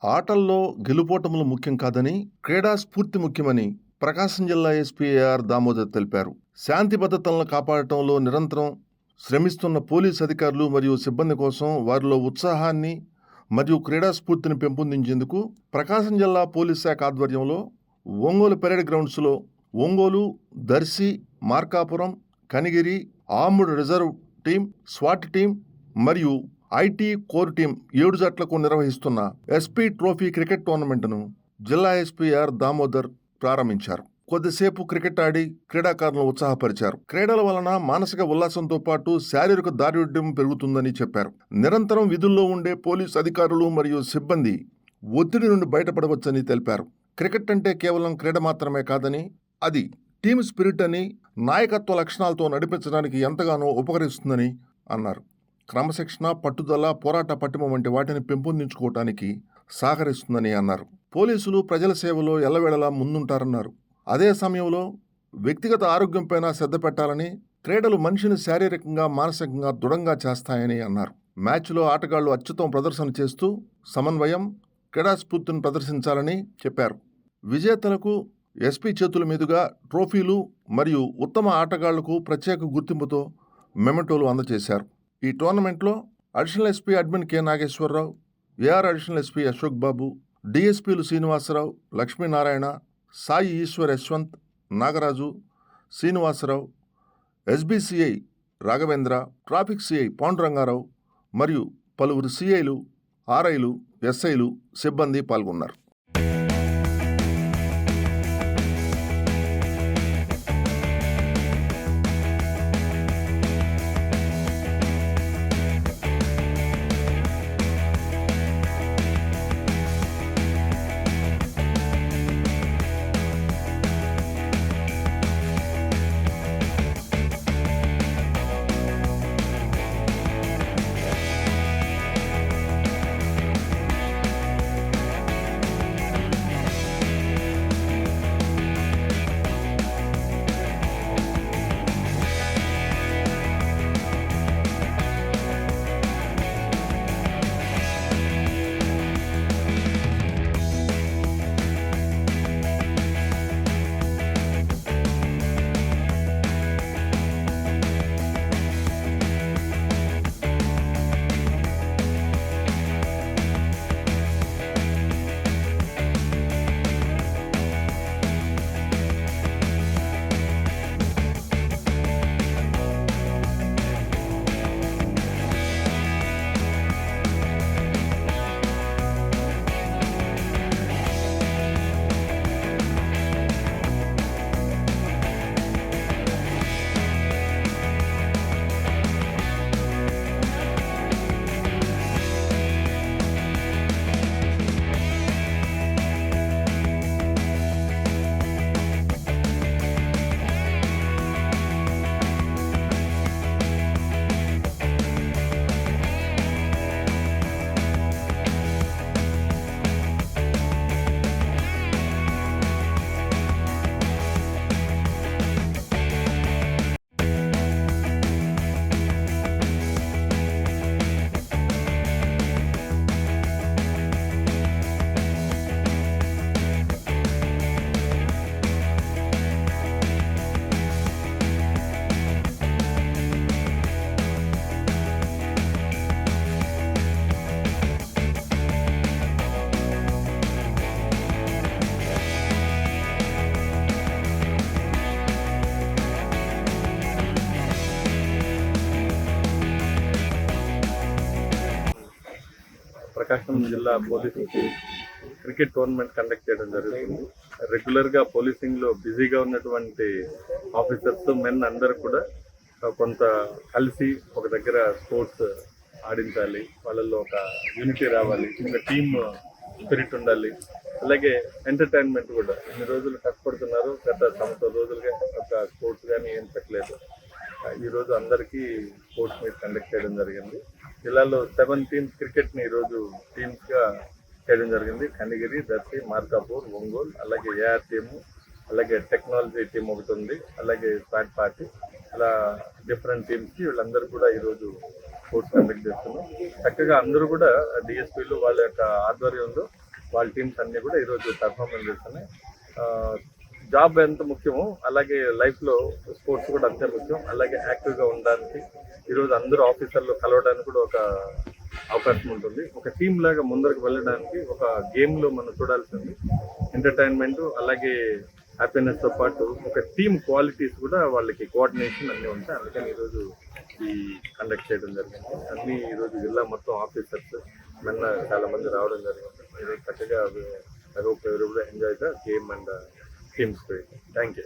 ఆటల్లో గెలుపోటములు ముఖ్యం కాదని, క్రీడా స్ఫూర్తి ముఖ్యమని ప్రకాశం జిల్లా ఎస్పీ ఏఆర్ దామోదర్ తెలిపారు. శాంతి భద్రతలను కాపాడటంలో నిరంతరం శ్రమిస్తున్న పోలీస్ అధికారులు మరియు సిబ్బంది కోసం వారిలో ఉత్సాహాన్ని మరియు క్రీడా స్ఫూర్తిని పెంపొందించేందుకు ప్రకాశం జిల్లా పోలీస్ శాఖ ఆధ్వర్యంలో ఒంగోలు పెరేడ్ గ్రౌండ్స్లో Ongole, Darsi, Markapuram, Kanigiri, armed reserve team, స్వాట్ టీం మరియు ఐటీ కోర్ టీం 7 జట్లకు నిర్వహిస్తున్న ఎస్పీ ట్రోఫీ క్రికెట్ టోర్నమెంట్ను జిల్లా ఎస్పీ ఆర్ దామోదర్ ప్రారంభించారు. కొద్దిసేపు క్రికెట్ ఆడి క్రీడాకారులను ఉత్సాహపరిచారు. క్రీడల వలన మానసిక ఉల్లాసంతో పాటు శారీరక దారుఢ్యం పెరుగుతుందని చెప్పారు. నిరంతరం విధుల్లో ఉండే పోలీసు అధికారులు మరియు సిబ్బంది ఒత్తిడి నుండి బయటపడవచ్చని తెలిపారు. క్రికెట్ అంటే కేవలం క్రీడ మాత్రమే కాదని, అది టీమ్ స్పిరిట్ అని, నాయకత్వ లక్షణాలతో నడిపించడానికి ఎంతగానో ఉపకరిస్తుందని అన్నారు. క్రమశిక్షణ, పట్టుదల, పోరాట పటిమ వంటి వాటిని పెంపొందించుకోవటానికి సహకరిస్తుందని అన్నారు. పోలీసులు ప్రజల సేవలో ఎల్లవేళలా ముందుంటారన్నారు. అదే సమయంలో వ్యక్తిగత ఆరోగ్యంపైన శ్రద్ధ పెట్టాలని, క్రీడలు మనిషిని శారీరకంగా, మానసికంగా దృఢంగా చేస్తాయని అన్నారు. మ్యాచ్లో ఆటగాళ్లు అత్యుత్తమ ప్రదర్శన చేస్తూ సమన్వయం, క్రీడాస్ఫూర్తిని ప్రదర్శించాలని చెప్పారు. విజేతలకు ఎస్పీ చేతుల మీదుగా ట్రోఫీలు మరియు ఉత్తమ ఆటగాళ్లకు ప్రత్యేక గుర్తింపుతో మెమెంటోలు అందజేశారు. ఈ టోర్నమెంట్లో additional SP admin K Nageswararao, AR additional SP Ashok Babu, డిఎస్పీలు Srinivasarao, Lakshminarayana, Sai Eswar, Yashwant, Nagaraju, Srinivasarao, SBCI Raghavendra, traffic CI Pandurangarao మరియు పలువురు సిఐలు, ఆర్ఐలు, ఎస్ఐలు, సిబ్బంది పాల్గొన్నారు. ప్రకాశం జిల్లా పోలీసు క్రికెట్ టోర్నమెంట్ కండక్ట్ చేయడం జరుగుతుంది. రెగ్యులర్గా పోలీసింగ్లో బిజీగా ఉన్నటువంటి ఆఫీసర్స్, మెన్ అందరూ కూడా కొంత కలిసి ఒక దగ్గర స్పోర్ట్స్ ఆడించాలి, వాళ్ళల్లో ఒక యూనిటీ రావాలి, ఇంకా టీమ్ స్పిరిట్ ఉండాలి. అలాగే ఎంటర్టైన్మెంట్ కూడా. ఇన్ని రోజులు కష్టపడుతున్నారు, గత సంవత్సరం రోజులుగా ఒక స్పోర్ట్స్ కానీ ఏం పెట్టలేదు. ఈరోజు అందరికీ స్పోర్ట్స్ మీట్ కండక్ట్ చేయడం జరిగింది. జిల్లాలో 7 టీమ్స్ క్రికెట్ని ఈరోజు టీమ్స్గా చేయడం జరిగింది. కనిగిరి, దర్శి, మార్కాపూర్, ఒంగోలు, అలాగే ఏఆర్ టీము, అలాగే టెక్నాలజీ టీం ఒకటి ఉంది, అలాగే స్వాట్ పార్టీ, అలా డిఫరెంట్ టీమ్స్కి వీళ్ళందరూ కూడా ఈరోజు స్పోర్ట్స్ కండక్ట్ చేస్తున్నాం. చక్కగా అందరూ కూడా డిఎస్పీలు వాళ్ళ యొక్క ఆధ్వర్యంలో వాళ్ళ టీమ్స్ అన్నీ కూడా ఈరోజు పెర్ఫార్మెన్స్ చేస్తున్నాయి. జాబ్ ఎంత ముఖ్యమో అలాగే లైఫ్లో స్పోర్ట్స్ కూడా అంతే ముఖ్యం. అలాగే యాక్టివ్గా ఉండడానికి ఈరోజు అందరూ ఆఫీసర్లు కలవడానికి కూడా ఒక అవకాశం ఉంటుంది. ఒక టీమ్ లాగా ముందరకు వెళ్ళడానికి ఒక గేమ్లో మనం చూడాల్సింది ఎంటర్టైన్మెంట్ అలాగే హ్యాపీనెస్తో పాటు ఒక టీమ్ క్వాలిటీస్ కూడా వాళ్ళకి కోఆర్డినేషన్ అన్నీ ఉంటాయి. అందుకని ఈరోజు ఈ కండక్ట్ చేయడం జరిగింది. అన్నీ ఈరోజు జిల్లా మొత్తం ఆఫీసర్స్ మొన్న చాలా మంది రావడం జరిగింది. ఈరోజు చక్కగా ఐ హోప్ ఎవరు కూడా enjoy the game and team spirit. Thank you.